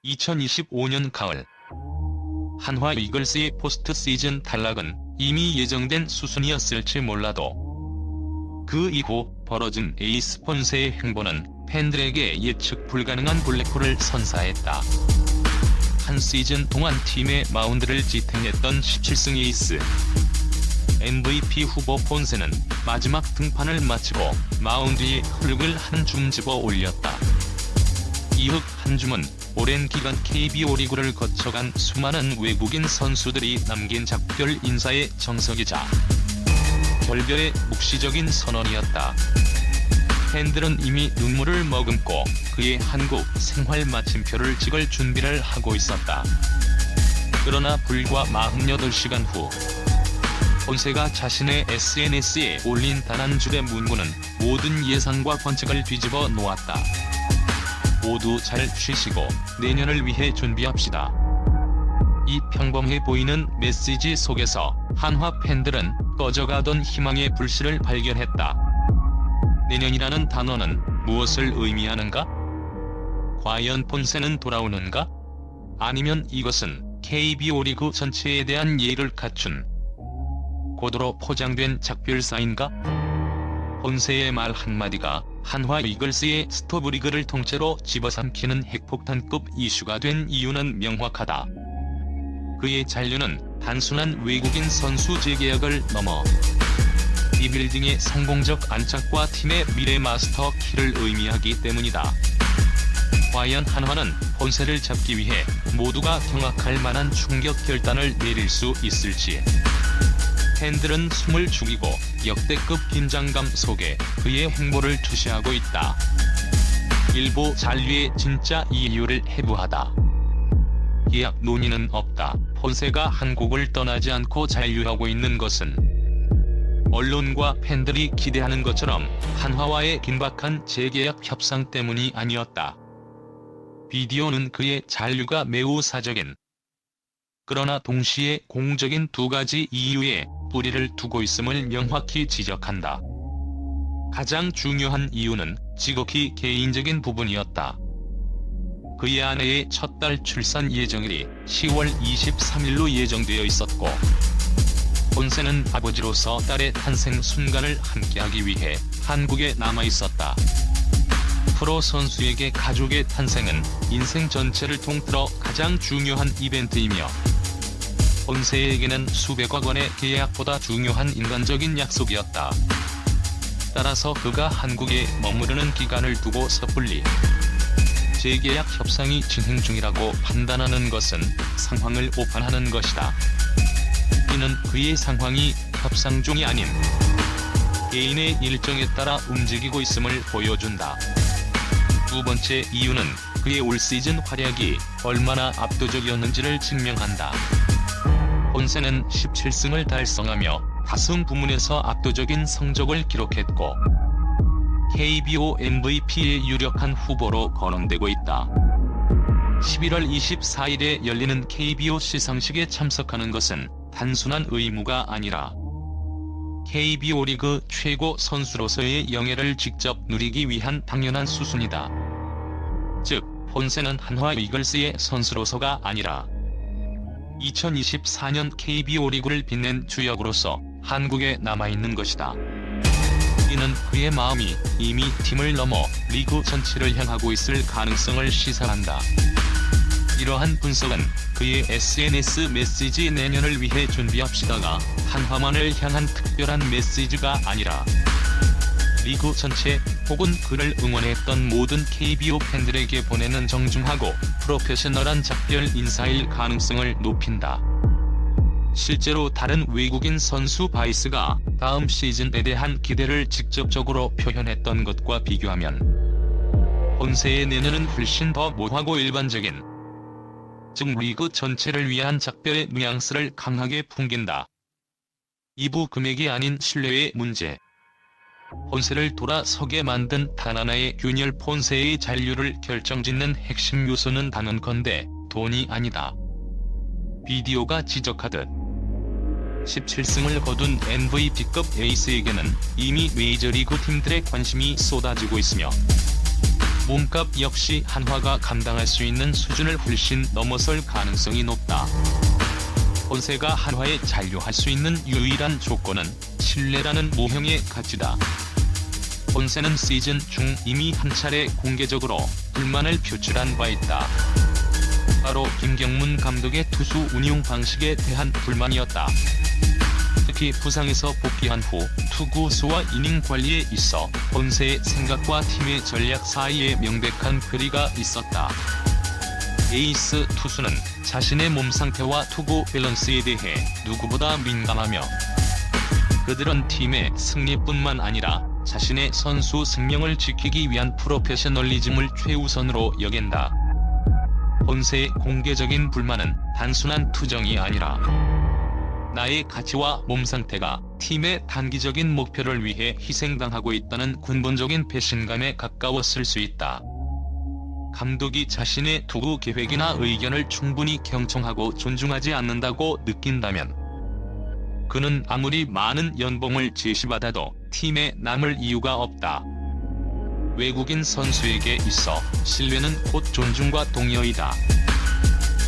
2025년 가을 한화 이글스의 포스트 시즌 탈락은 이미 예정된 수순이었을지 몰라도 그 이후 벌어진 에이스 폰세의 행보는 팬들에게 예측 불가능한 블랙홀을 선사했다. 한 시즌 동안 팀의 마운드를 지탱했던 17승 에이스 MVP 후보 폰세는 마지막 등판을 마치고 마운드에 흙을 한 줌 집어 올렸다. 이 흙 한 줌은 오랜 기간 KBO 리그를 거쳐간 수많은 외국인 선수들이 남긴 작별 인사의 정석이자 결별의 묵시적인 선언이었다. 팬들은 이미 눈물을 머금고 그의 한국 생활 마침표를 찍을 준비를 하고 있었다. 그러나 불과 48시간 후 폰세가 자신의 SNS에 올린 단 한 줄의 문구는 모든 예상과 관측을 뒤집어 놓았다. 모두 잘 쉬시고 내년을 위해 준비합시다. 이 평범해 보이는 메시지 속에서 한화 팬들은 꺼져가던 희망의 불씨를 발견했다. 내년이라는 단어는 무엇을 의미하는가? 과연 폰세는 돌아오는가? 아니면 이것은 KBO 리그 전체에 대한 예의를 갖춘 고도로 포장된 작별사인가? 폰세의 말 한마디가 한화 이글스의 스토브리그를 통째로 집어삼키는 핵폭탄급 이슈가 된 이유는 명확하다. 그의 잔류는 단순한 외국인 선수 재계약을 넘어 리빌딩의 성공적 안착과 팀의 미래 마스터 키를 의미하기 때문이다. 과연 한화는 폰세를 잡기 위해 모두가 경악할 만한 충격 결단을 내릴 수 있을지. 팬들은 숨을 죽이고 역대급 긴장감 속에 그의 행보를 주시하고 있다. 일부 잔류의 진짜 이유를 해부하다. 계약 논의는 없다. 폰세가 한국을 떠나지 않고 잔류하고 있는 것은 언론과 팬들이 기대하는 것처럼 한화와의 긴박한 재계약 협상 때문이 아니었다. 비디오는 그의 잔류가 매우 사적인 그러나 동시에 공적인 두 가지 이유에 뿌리를 두고 있음을 명확히 지적한다. 가장 중요한 이유는 지극히 개인적인 부분이었다. 그의 아내의 첫 딸 출산 예정일이 10월 23일로 예정되어 있었고 폰세는 아버지로서 딸의 탄생 순간을 함께하기 위해 한국에 남아있었다. 프로 선수에게 가족의 탄생은 인생 전체를 통틀어 가장 중요한 이벤트이며 폰세에게는 수백억 원의 계약보다 중요한 인간적인 약속이었다. 따라서 그가 한국에 머무르는 기간을 두고 섣불리 재계약 협상이 진행 중이라고 판단하는 것은 상황을 오판하는 것이다. 이는 그의 상황이 협상 중이 아닌 개인의 일정에 따라 움직이고 있음을 보여준다. 두 번째 이유는 그의 올 시즌 활약이 얼마나 압도적이었는지를 증명한다. 폰세는 17승을 달성하며 다승 부문에서 압도적인 성적을 기록했고 KBO MVP의 유력한 후보로 거론되고 있다. 11월 24일에 열리는 KBO 시상식에 참석하는 것은 단순한 의무가 아니라 KBO 리그 최고 선수로서의 영예를 직접 누리기 위한 당연한 수순이다. 즉, 폰세는 한화 이글스의 선수로서가 아니라 2024년 KBO 리그를 빛낸 주역으로서 한국에 남아있는 것이다. 이는 그의 마음이 이미 팀을 넘어 리그 전체를 향하고 있을 가능성을 시사한다. 이러한 분석은 그의 SNS 메시지 내년을 위해 준비합시다가 한화만을 향한 특별한 메시지가 아니라 리그 전체 혹은 그를 응원했던 모든 KBO 팬들에게 보내는 정중하고 프로페셔널한 작별 인사일 가능성을 높인다. 실제로 다른 외국인 선수 바이스가 다음 시즌에 대한 기대를 직접적으로 표현했던 것과 비교하면 폰세의 내년은 훨씬 더 모호하고 일반적인, 즉 리그 전체를 위한 작별의 뉘앙스를 강하게 풍긴다. 이부 금액이 아닌 신뢰의 문제. 폰세를 돌아서게 만든 단 하나의 균열. 폰세의 잔류를 결정짓는 핵심 요소는 단언컨대 돈이 아니다. 비디오가 지적하듯 17승을 거둔 MVP급 에이스에게는 이미 메이저리그 팀들의 관심이 쏟아지고 있으며 몸값 역시 한화가 감당할 수 있는 수준을 훨씬 넘어설 가능성이 높다. 본세가 한화에 잔류할 수 있는 유일한 조건은 신뢰라는 모형의 가치다. 본세는 시즌 중 이미 한 차례 공개적으로 불만을 표출한 바 있다. 바로 김경문 감독의 투수 운용 방식에 대한 불만이었다. 특히 부상에서 복귀한 후 투구수와 이닝 관리에 있어 본세의 생각과 팀의 전략 사이에 명백한 괴리가 있었다. 에이스 투수는 자신의 몸 상태와 투구 밸런스에 대해 누구보다 민감하며 그들은 팀의 승리뿐만 아니라 자신의 선수 생명을 지키기 위한 프로페셔널리즘을 최우선으로 여긴다. 본세의 공개적인 불만은 단순한 투정이 아니라 나의 가치와 몸 상태가 팀의 단기적인 목표를 위해 희생당하고 있다는 근본적인 배신감에 가까웠을 수 있다. 감독이 자신의 투구 계획이나 의견을 충분히 경청하고 존중하지 않는다고 느낀다면 그는 아무리 많은 연봉을 제시받아도 팀에 남을 이유가 없다. 외국인 선수에게 있어 신뢰는 곧 존중과 동료이다.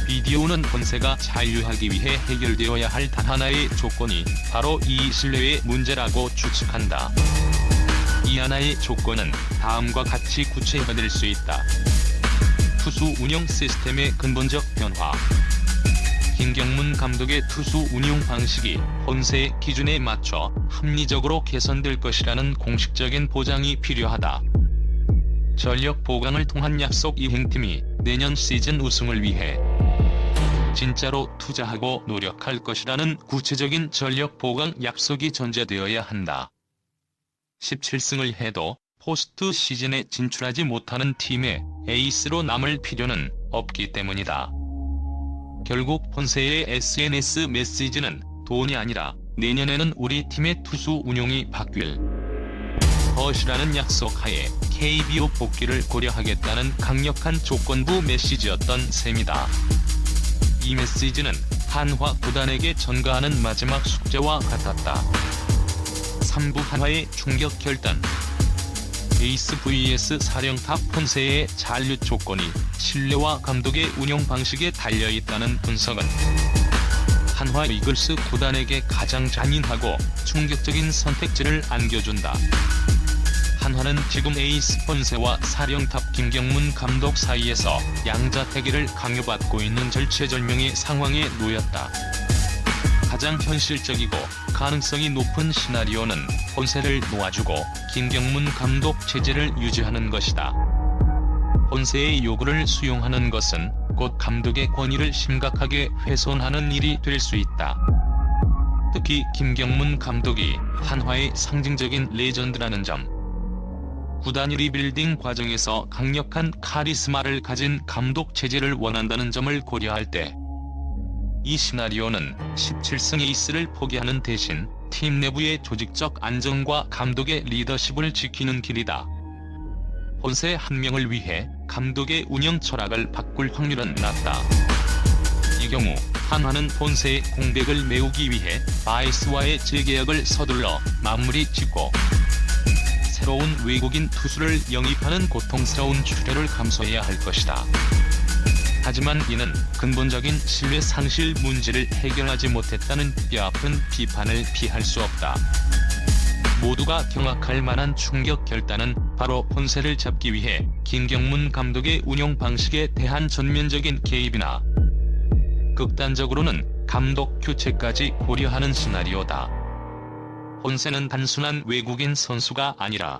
비디오는 본세가 잔류하기 위해 해결되어야 할 단 하나의 조건이 바로 이 신뢰의 문제라고 추측한다. 이 하나의 조건은 다음과 같이 구체화될 수 있다. 투수 운영 시스템의 근본적 변화. 김경문 감독의 투수 운용 방식이 본세의 기준에 맞춰 합리적으로 개선될 것이라는 공식적인 보장이 필요하다. 전력 보강을 통한 약속 이행팀이 내년 시즌 우승을 위해 진짜로 투자하고 노력할 것이라는 구체적인 전력 보강 약속이 전제되어야 한다. 17승을 해도 포스트 시즌에 진출하지 못하는 팀의 에이스로 남을 필요는 없기 때문이다. 결국 본세의 SNS 메시지는 돈이 아니라 내년에는 우리 팀의 투수 운용이 바뀔 것이라는 약속하에 KBO 복귀를 고려하겠다는 강력한 조건부 메시지였던 셈이다. 이 메시지는 한화 구단에게 전가하는 마지막 숙제와 같았다. 3부 한화의 충격 결단. 에이스 vs 사령탑 본세의 잔류 조건이 신뢰와 감독의 운영 방식에 달려있다는 분석은 한화 이글스 구단에게 가장 잔인하고 충격적인 선택지를 안겨준다. 한화는 지금 에이스 본세와 사령탑 김경문 감독 사이에서 양자택일을 강요받고 있는 절체절명의 상황에 놓였다. 가장 현실적이고 가능성이 높은 시나리오는 본세를 놓아주고 김경문 감독 체제를 유지하는 것이다. 본세의 요구를 수용하는 것은 곧 감독의 권위를 심각하게 훼손하는 일이 될 수 있다. 특히 김경문 감독이 한화의 상징적인 레전드라는 점, 구단이 리빌딩 과정에서 강력한 카리스마를 가진 감독 체제를 원한다는 점을 고려할 때 이 시나리오는 17승 에이스를 포기하는 대신 팀 내부의 조직적 안정과 감독의 리더십을 지키는 길이다. 본세 한 명을 위해 감독의 운영 철학을 바꿀 확률은 낮다. 이 경우 한화는 본세의 공백을 메우기 위해 바이스와의 재계약을 서둘러 마무리 짓고 새로운 외국인 투수를 영입하는 고통스러운 출혈을 감수해야 할 것이다. 하지만 이는 근본적인 신뢰 상실 문제를 해결하지 못했다는 뼈아픈 비판을 피할 수 없다. 모두가 경악할 만한 충격 결단은 바로 본세를 잡기 위해 김경문 감독의 운영 방식에 대한 전면적인 개입이나 극단적으로는 감독 교체까지 고려하는 시나리오다. 본세는 단순한 외국인 선수가 아니라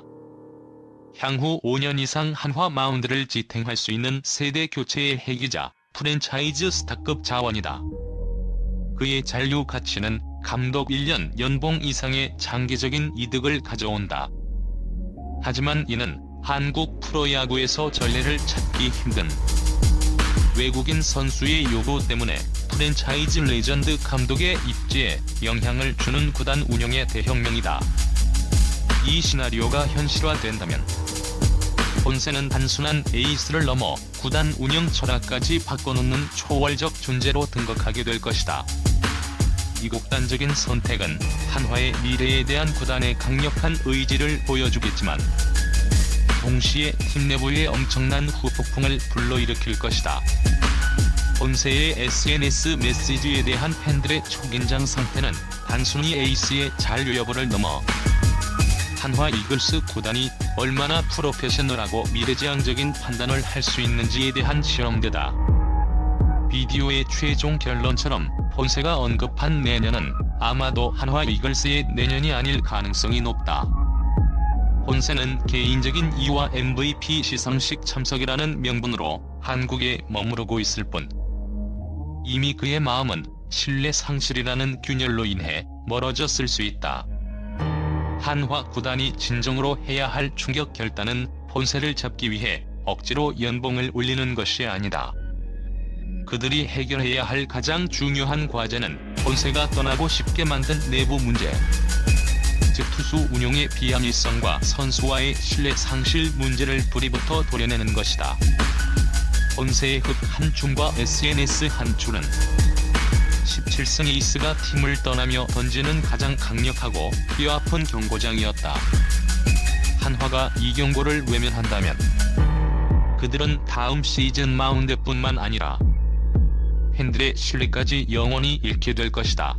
향후 5년 이상 한화 마운드를 지탱할 수 있는 세대 교체의 해기자, 프랜차이즈 스타급 자원이다. 그의 잔류 가치는 감독 1년 연봉 이상의 장기적인 이득을 가져온다. 하지만 이는 한국 프로야구에서 전례를 찾기 힘든 외국인 선수의 요구 때문에 프랜차이즈 레전드 감독의 입지에 영향을 주는 구단 운영의 대혁명이다. 이 시나리오가 현실화된다면 본세는 단순한 에이스를 넘어 구단 운영 철학까지 바꿔놓는 초월적 존재로 등극하게 될 것이다. 이 극단적인 선택은 한화의 미래에 대한 구단의 강력한 의지를 보여주겠지만 동시에 팀 내부에 엄청난 후폭풍을 불러일으킬 것이다. 본세의 SNS 메시지에 대한 팬들의 초긴장 상태는 단순히 에이스의 잔류 여부를 넘어 한화 이글스 구단이 얼마나 프로페셔널하고 미래지향적인 판단을 할 수 있는지에 대한 시험대다. 비디오의 최종 결론처럼 본세가 언급한 내년은 아마도 한화 이글스의 내년이 아닐 가능성이 높다. 본세는 개인적인 이유와 MVP 시상식 참석이라는 명분으로 한국에 머무르고 있을 뿐 이미 그의 마음은 신뢰 상실이라는 균열로 인해 멀어졌을 수 있다. 한화 구단이 진정으로 해야 할 충격 결단은 본세를 잡기 위해 억지로 연봉을 올리는 것이 아니다. 그들이 해결해야 할 가장 중요한 과제는 본세가 떠나고 싶게 만든 내부 문제, 즉 투수 운용의 비합리성과 선수와의 신뢰 상실 문제를 뿌리부터 도려내는 것이다. 본세의 흑 한 줌과 SNS 한 줄은 17승 에이스가 팀을 떠나며 던지는 가장 강력하고 뼈아픈 경고장이었다. 한화가 이 경고를 외면한다면 그들은 다음 시즌 마운드뿐만 아니라 팬들의 신뢰까지 영원히 잃게 될 것이다.